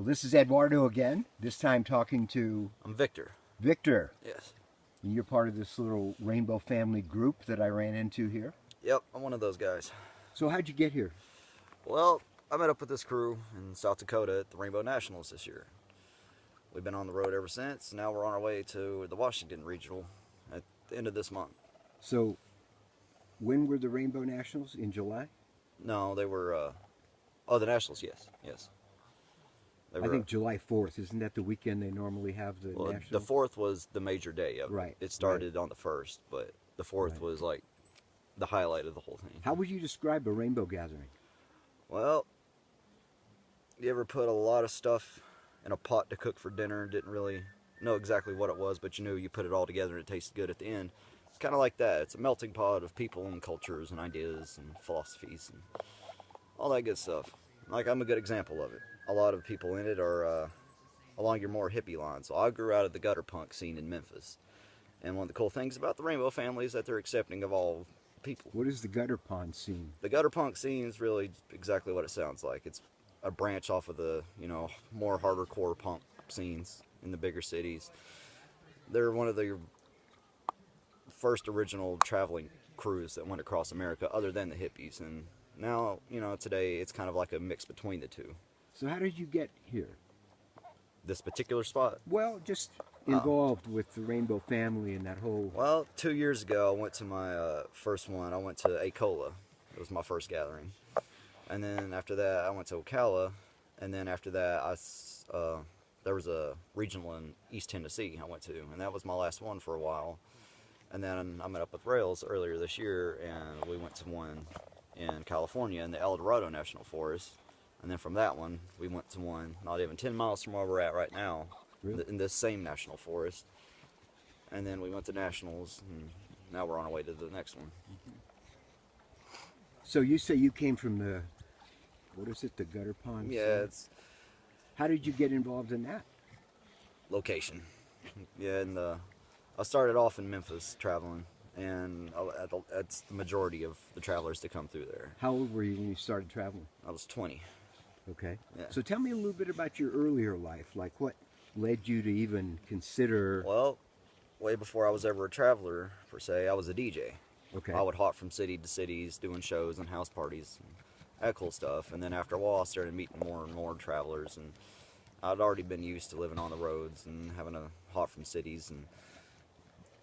Well, this is Eduardo again, this time talking to I'm Victor. Victor. Yes. And you're part of this little rainbow family group that I ran into here. Yep, I'm one of those guys. So how'd you get here? Well, I met up with this crew in South Dakota at the Rainbow Nationals this year. We've been on the road ever since. Now we're on our way to the Washington Regional at the end of this month. So when were the Rainbow Nationals? In July? No, they were, the Nationals, yes. They I think July 4th. Isn't that the weekend they normally have the Nationals? The 4th was the major day of it. Right. It started on the 1st, but the 4th was like the highlight of the whole thing. How would you describe a rainbow gathering? Well, you ever put a lot of stuff in a pot to cook for dinner, didn't really know exactly what it was, but you knew you put it all together and it tasted good at the end? It's kind of like that. It's a melting pot of people and cultures and ideas and philosophies and all that good stuff. Like, I'm a good example of it. A lot of people in it are along your more hippie line. So I grew out of the gutter punk scene in Memphis. And one of the cool things about the Rainbow family is that they're accepting of all people. What is the gutter pond scene? The gutter punk scene is really exactly what it sounds like. It's a branch off of the, more harder core punk scenes in the bigger cities. They're one of the first original traveling crews that went across America other than the hippies. And now, today it's kind of like a mix between the two. So how did you get here? This particular spot? Well, just involved with the Rainbow family and that whole... Well, 2 years ago I went to my first one. I went to Acola. It was my first gathering. And then after that I went to Ocala. And then after that there was a regional in East Tennessee I went to. And that was my last one for a while. And then I met up with Rails earlier this year and we went to one in California in the El Dorado National Forest. And then from that one, we went to one not even 10 miles from where we're at right now, really? In this same national forest. And then we went to nationals, and now we're on our way to the next one. So you say you came from the, what is it, the gutter pond? Yeah, it's... How did you get involved in that? Location. Yeah, and I started off in Memphis traveling, and that's the majority of the travelers that come through there. How old were you when you started traveling? I was 20. Okay. Yeah. So tell me a little bit about your earlier life. Like what led you to even consider... Well, way before I was ever a traveler, per se, I was a DJ. Okay. I would hop from city to cities doing shows and house parties and that cool stuff. And then after a while, I started meeting more and more travelers. And I'd already been used to living on the roads and having to hop from cities. And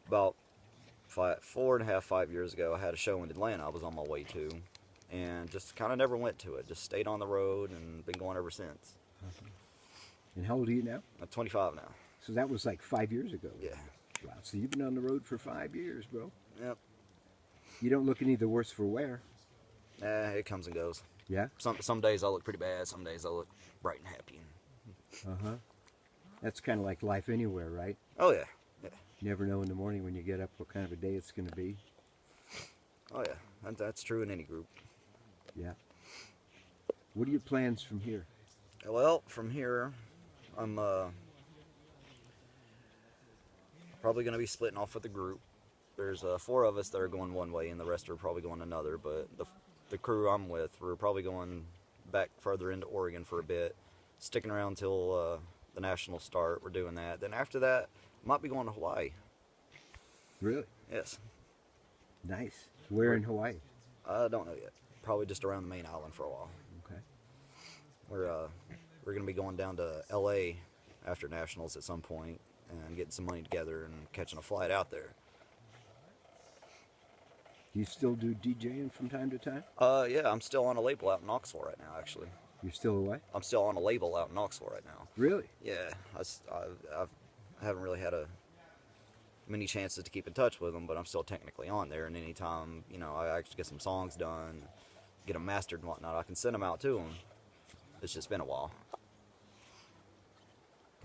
about 5 years ago, I had a show in Atlanta I was on my way to. And just kind of never went to it. Just stayed on the road and been going ever since. And how old are you now? I'm 25 now. So that was like 5 years ago. Yeah. Wow. So you've been on the road for 5 years, bro. Yep. You don't look any the worse for wear. It comes and goes. Yeah? Some days I look pretty bad. Some days I look bright and happy. Uh-huh. That's kind of like life anywhere, right? Oh, yeah. Yeah. You never know in the morning when you get up what kind of a day it's going to be. Oh, yeah. That's true in any group. Yeah. What are your plans from here? Well, from here, I'm probably going to be splitting off with the group. There's 4 of us that are going one way, and the rest are probably going another. But the crew I'm with, we're probably going back further into Oregon for a bit, sticking around till the Nationals start. We're doing that. Then after that, might be going to Hawaii. Really? Yes. Nice. Where in Hawaii? I don't know yet. Probably just around the main island for a while. Okay. We're going to be going down to L.A. after Nationals at some point and getting some money together and catching a flight out there. Do you still do DJing from time to time? Yeah, I'm still on a label out in Knoxville right now, actually. You're still away? I'm still on a label out in Knoxville right now. Really? Yeah, I haven't really had many chances to keep in touch with them, but I'm still technically on there. And anytime, I actually get some songs done, get them mastered and whatnot, I can send them out to them. It's just been a while.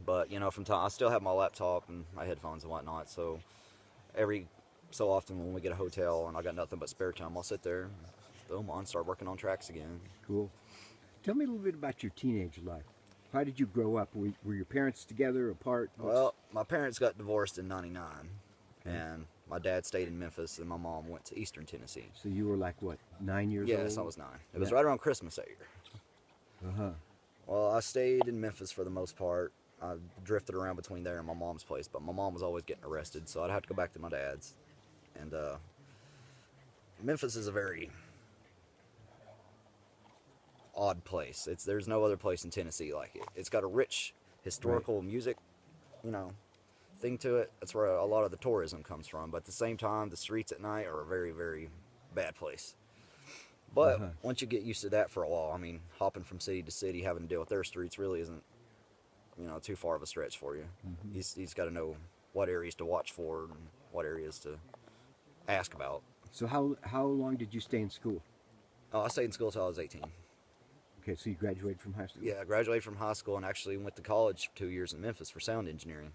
But, from time, I still have my laptop and my headphones and whatnot, so every so often when we get a hotel and I got nothing but spare time, I'll sit there, boom, start working on tracks again. Cool. Tell me a little bit about your teenage life. How did you grow up? Were your parents together, apart? Well, my parents got divorced in '99, and my dad stayed in Memphis, and my mom went to Eastern Tennessee. So you were like, what, 9 years old? Yes, I was 9. It was right around Christmas that year. Uh-huh. Well, I stayed in Memphis for the most part. I drifted around between there and my mom's place, but my mom was always getting arrested, so I'd have to go back to my dad's. And Memphis is a very odd place. There's no other place in Tennessee like it. It's got a rich historical music, you know, thing to it. That's where a lot of the tourism comes from. But at the same time, the streets at night are a very, very bad place. But once you get used to that for a while, I mean, hopping from city to city, having to deal with their streets really isn't, you know, too far of a stretch for you. He's got to know what areas to watch for and what areas to ask about. So how long did you stay in school? Oh, I stayed in school until I was 18. Okay, so you graduated from high school? Yeah, I graduated from high school and actually went to college for 2 years in Memphis for sound engineering.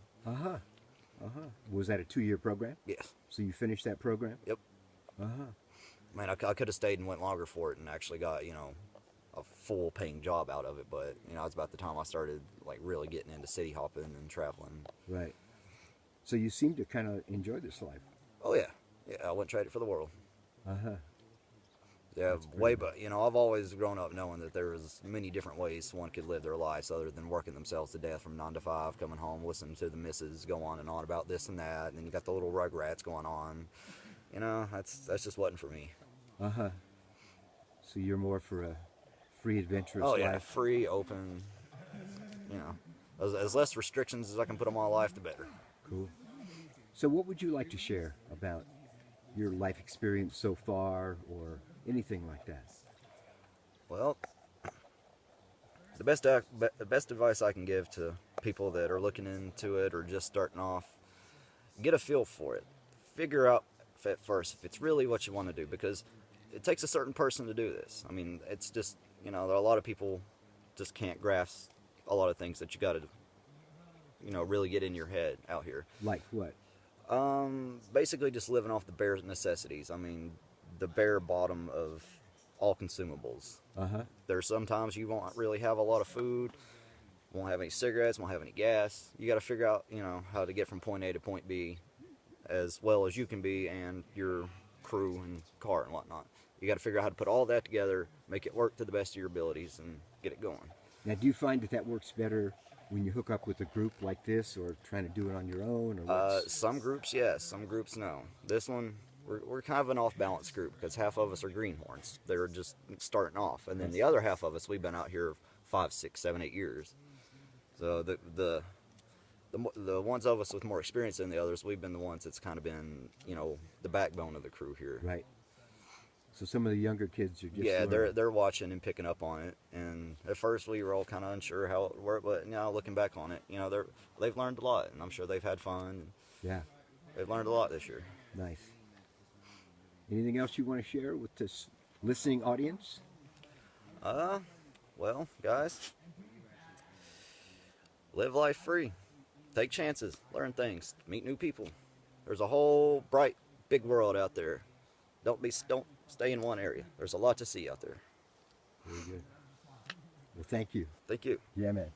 Was that a 2-year program? Yes. So you finished that program? Yep. Man, I could have stayed and went longer for it and actually got, you know, a full paying job out of it, but, you know, it's about the time I started, like, really getting into city hopping and traveling. Right. So you seem to kind of enjoy this life. Oh, yeah. Yeah, I wouldn't trade it for the world. Yeah, That's but, you know, I've always grown up knowing that there was many different ways one could live their lives other than working themselves to death from 9 to 5, coming home, listening to the missus go on and on about this and that, and then you got the little rugrats going on. You know, that's just wasn't for me. So you're more for a free, adventurous Oh, life? yeah, free, open, you know, as less restrictions as I can put on my life, the better. Cool. So what would you like to share about your life experience so far or anything like that? Well, the best advice I can give to people that are looking into it or just starting off, get a feel for it. Figure out at first if it's really what you want to do, because it takes a certain person to do this. I mean, it's just, you know, there are a lot of people just can't grasp a lot of things that you got to, you know, really get in your head out here. Like what? Basically just living off the bare necessities. I mean, the bare bottom of all consumables. There's sometimes you won't really have a lot of food, won't have any cigarettes, won't have any gas. You got to figure out, you know, how to get from point A to point B as well as you can be, and your crew and car and whatnot. You got to figure out how to put all that together, make it work to the best of your abilities, and get it going. Now, do you find that works better when you hook up with a group like this, or trying to do it on your own? Or some groups, yes. Some groups, no. This one, we're kind of an off-balance group because half of us are greenhorns. They're just starting off. And then the other half of us, we've been out here 5, 6, 7, 8 years. So the ones of us with more experience than the others, we've been the ones that's kind of been, you know, the backbone of the crew here. Right. So some of the younger kids are just they're watching and picking up on it. And at first we were all kind of unsure how it worked, but now looking back on it, you know, they've learned a lot, and I'm sure they've had fun. Yeah. They've learned a lot this year. Nice. Anything else you want to share with this listening audience? Well, guys, live life free. Take chances, learn things, meet new people. There's a whole bright, big world out there. Don't stay in one area. There's a lot to see out there. Very good. Well, thank you. Thank you. Yeah, man.